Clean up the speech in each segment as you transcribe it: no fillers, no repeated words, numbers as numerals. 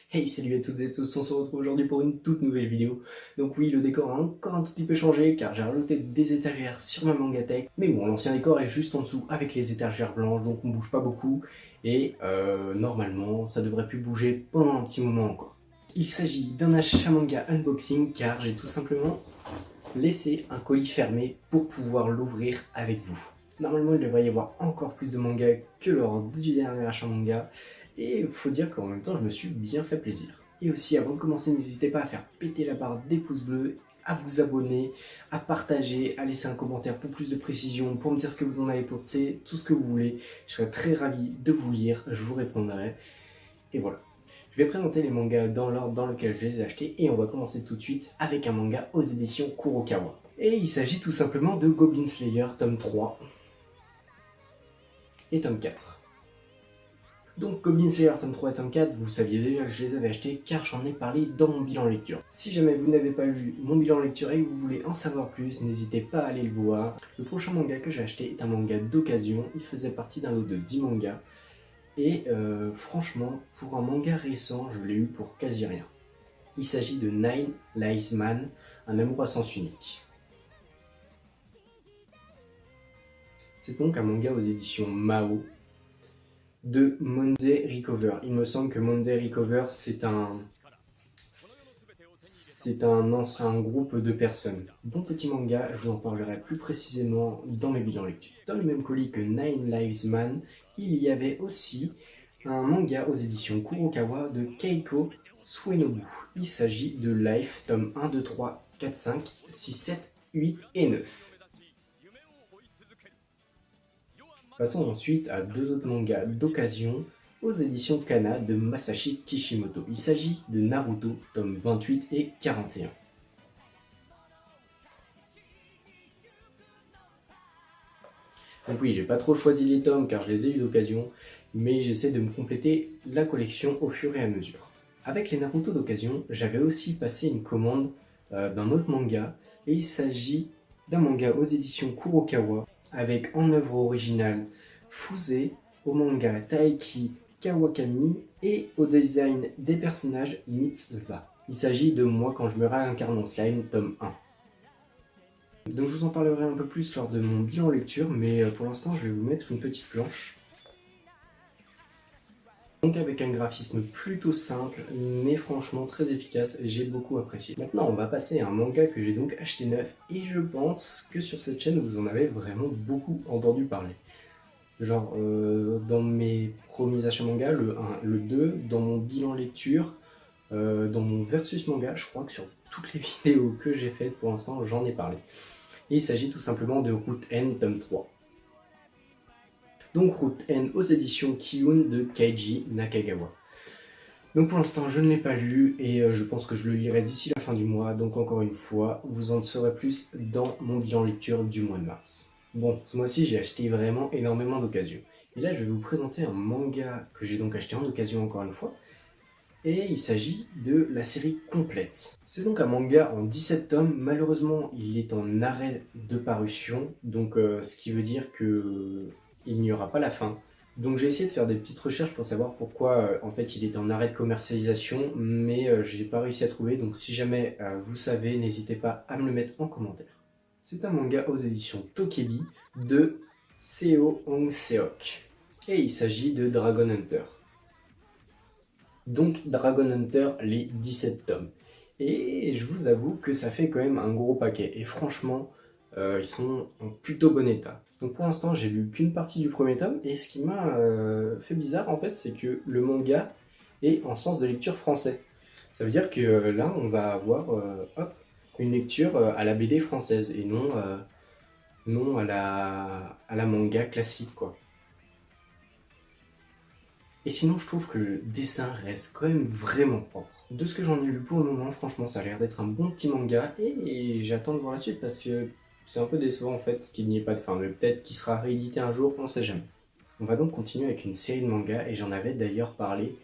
Hey, salut à toutes et tous, on se retrouve aujourd'hui pour une toute nouvelle vidéo. Donc oui, le décor a encore un tout petit peu changé car j'ai rajouté des étagères sur ma Mangatech. Mais bon, l'ancien décor est juste en dessous avec les étagères blanches, donc on bouge pas beaucoup. Et normalement, ça devrait plus bouger pendant un petit moment encore. Il s'agit d'un achat manga unboxing car j'ai tout simplement laissé un colis fermé pour pouvoir l'ouvrir avec vous. Normalement, il devrait y avoir encore plus de mangas que lors du dernier achat manga. Et il faut dire qu'en même temps, je me suis bien fait plaisir. Et aussi, avant de commencer, n'hésitez pas à faire péter la barre des pouces bleus, à vous abonner, à partager, à laisser un commentaire pour plus de précision, pour me dire ce que vous en avez pensé, tout ce que vous voulez. Je serai très ravi de vous lire, je vous répondrai. Et voilà. Je vais présenter les mangas dans l'ordre dans lequel je les ai achetés et on va commencer tout de suite avec un manga aux éditions Kurokawa. Et il s'agit tout simplement de Goblin Slayer tome 3 et tome 4. Donc Goblin Slayer tome 3 et tome 4, vous saviez déjà que je les avais achetés car j'en ai parlé dans mon bilan lecture. Si jamais vous n'avez pas vu mon bilan lecture et que vous voulez en savoir plus, n'hésitez pas à aller le voir. Le prochain manga que j'ai acheté est un manga d'occasion, il faisait partie d'un lot de 10 mangas. Et franchement, pour un manga récent, je l'ai eu pour quasi rien. Il s'agit de Nine Lives Man, un amour à sens unique. C'est donc un manga aux éditions Mao de Monday Recover. Il me semble que Monday Recover, c'est un groupe de personnes. Bon petit manga, je vous en parlerai plus précisément dans mes bilans lecture. Dans le même colis que Nine Lives Man, il y avait aussi un manga aux éditions Kurokawa de Keiko Suenobu. Il s'agit de Life, tome 1, 2, 3, 4, 5, 6, 7, 8 et 9. Passons ensuite à deux autres mangas d'occasion aux éditions Kana de Masashi Kishimoto. Il s'agit de Naruto, tome 28 et 41. Donc oui, j'ai pas trop choisi les tomes car je les ai eu d'occasion, mais j'essaie de me compléter la collection au fur et à mesure. Avec les Naruto d'occasion, j'avais aussi passé une commande d'un autre manga, et il s'agit d'un manga aux éditions Kurokawa, avec en œuvre originale Fusei, au manga Taiki Kawakami et au design des personnages Mitsuva. Il s'agit de Moi quand je me réincarne en slime, tome 1. Donc je vous en parlerai un peu plus lors de mon bilan lecture, mais pour l'instant je vais vous mettre une petite planche. Donc avec un graphisme plutôt simple, mais franchement très efficace, j'ai beaucoup apprécié. Maintenant on va passer à un manga que j'ai donc acheté neuf, et je pense que sur cette chaîne vous en avez vraiment beaucoup entendu parler. Genre dans mes premiers achats manga, le 1, le 2, dans mon bilan lecture, dans mon versus manga, je crois que sur toutes les vidéos que j'ai faites pour l'instant, j'en ai parlé. Et il s'agit tout simplement de Route N tome 3. Donc Route N aux éditions Kiyun de Keiji Nakagawa. Donc pour l'instant je ne l'ai pas lu et je pense que je le lirai d'ici la fin du mois, donc encore une fois, vous en saurez plus dans mon bilan lecture du mois de mars. Bon, ce mois-ci j'ai acheté vraiment énormément d'occasions. Et là je vais vous présenter un manga que j'ai donc acheté en occasion encore une fois, et il s'agit de la série complète. C'est donc un manga en 17 tomes, malheureusement il est en arrêt de parution, donc ce qui veut dire que il n'y aura pas la fin. Donc j'ai essayé de faire des petites recherches pour savoir pourquoi en fait il est en arrêt de commercialisation, mais j'ai pas réussi à trouver, donc si jamais vous savez, n'hésitez pas à me le mettre en commentaire. C'est un manga aux éditions Tokebi de Seo Hong-seok, et il s'agit de Dragon Hunter. Donc Dragon Hunter, les 17 tomes. Et je vous avoue que ça fait quand même un gros paquet. Et franchement, ils sont en plutôt bon état. Donc pour l'instant, j'ai lu qu'une partie du premier tome. Et ce qui m'a fait bizarre, en fait, c'est que le manga est en sens de lecture français. Ça veut dire que là, on va avoir hop, une lecture à la BD française et non à la manga classique, quoi. Et sinon, je trouve que le dessin reste quand même vraiment propre. De ce que j'en ai lu pour le moment, franchement, ça a l'air d'être un bon petit manga, et j'attends de voir la suite parce que c'est un peu décevant en fait qu'il n'y ait pas de fin, mais peut-être qu'il sera réédité un jour, on sait jamais. On va donc continuer avec une série de mangas, et j'en avais d'ailleurs parlé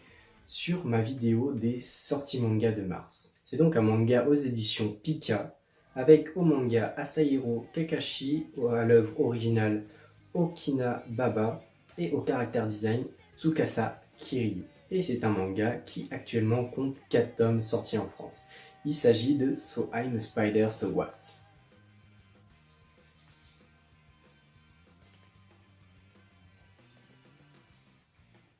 sur ma vidéo des sorties manga de mars. C'est donc un manga aux éditions Pika, avec au manga Asahiro Kakashi, à l'œuvre originale Okina Baba, et au caractère design Tsukasa Kiryu. et c'est un manga qui actuellement compte 4 tomes sortis en France. Il s'agit de So I'm a Spider, So What.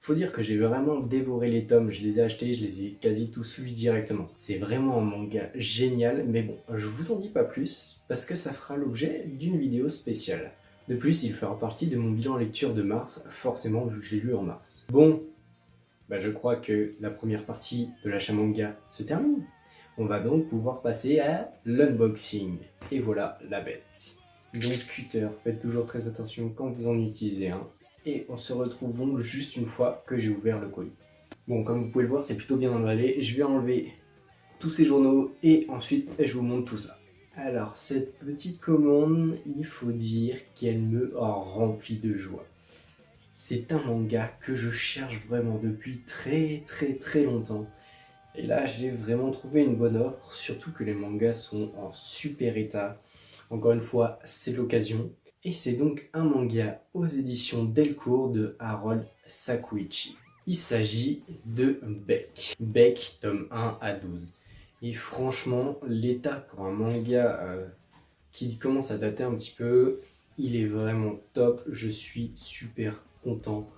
Faut dire que j'ai vraiment dévoré les tomes, je les ai achetés, je les ai quasi tous lus directement. C'est vraiment un manga génial, mais bon, je vous en dis pas plus, parce que ça fera l'objet d'une vidéo spéciale. De plus, il fera partie de mon bilan lecture de mars, forcément vu que je l'ai lu en mars. Bon, je crois que la première partie de l'achat manga se termine. On va donc pouvoir passer à l'unboxing. Et voilà la bête. Donc cutter, faites toujours très attention quand vous en utilisez un. Et on se retrouve donc juste une fois que j'ai ouvert le colis. Bon, comme vous pouvez le voir, c'est plutôt bien emballé. Je vais enlever tous ces journaux et ensuite je vous montre tout ça. Alors, cette petite commande, il faut dire qu'elle me remplit de joie. C'est un manga que je cherche vraiment depuis très longtemps. Et là, j'ai vraiment trouvé une bonne offre, surtout que les mangas sont en super état. Encore une fois, c'est l'occasion. Et c'est donc un manga aux éditions Delcourt de Harold Sakuichi. Il s'agit de Beck. Beck, tome 1 à 12. Et franchement, l'état pour un manga qui commence à dater un petit peu, il est vraiment top. Je suis super content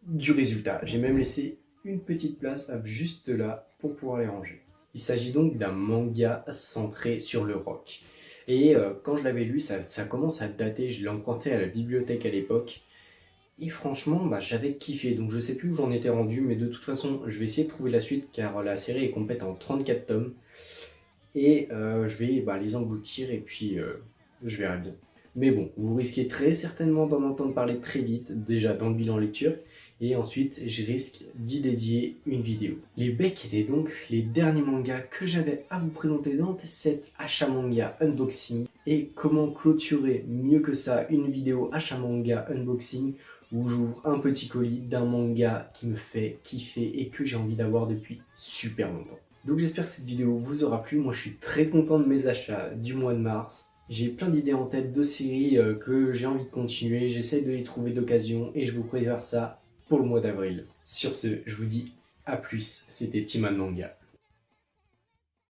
du résultat. J'ai même laissé une petite place juste là pour pouvoir les ranger. Il s'agit donc d'un manga centré sur le rock. Et quand je l'avais lu, ça commence à dater, je l'ai emprunté à la bibliothèque à l'époque. Et franchement, j'avais kiffé, donc je sais plus où j'en étais rendu, mais de toute façon, je vais essayer de trouver la suite car la série est complète en 34 tomes. Et je vais les engloutir et puis je verrai bien. Mais bon, vous risquez très certainement d'en entendre parler très vite, déjà dans le bilan lecture, et ensuite je risque d'y dédier une vidéo. Les Beck étaient donc les derniers mangas que j'avais à vous présenter dans cet achat manga unboxing. Et comment clôturer mieux que ça une vidéo achat manga unboxing où j'ouvre un petit colis d'un manga qui me fait kiffer et que j'ai envie d'avoir depuis super longtemps. Donc j'espère que cette vidéo vous aura plu, moi je suis très content de mes achats du mois de mars. J'ai plein d'idées en tête de séries que j'ai envie de continuer, j'essaie de les trouver d'occasion et je vous prépare ça pour le mois d'avril. Sur ce, je vous dis à plus, c'était Timan Manga.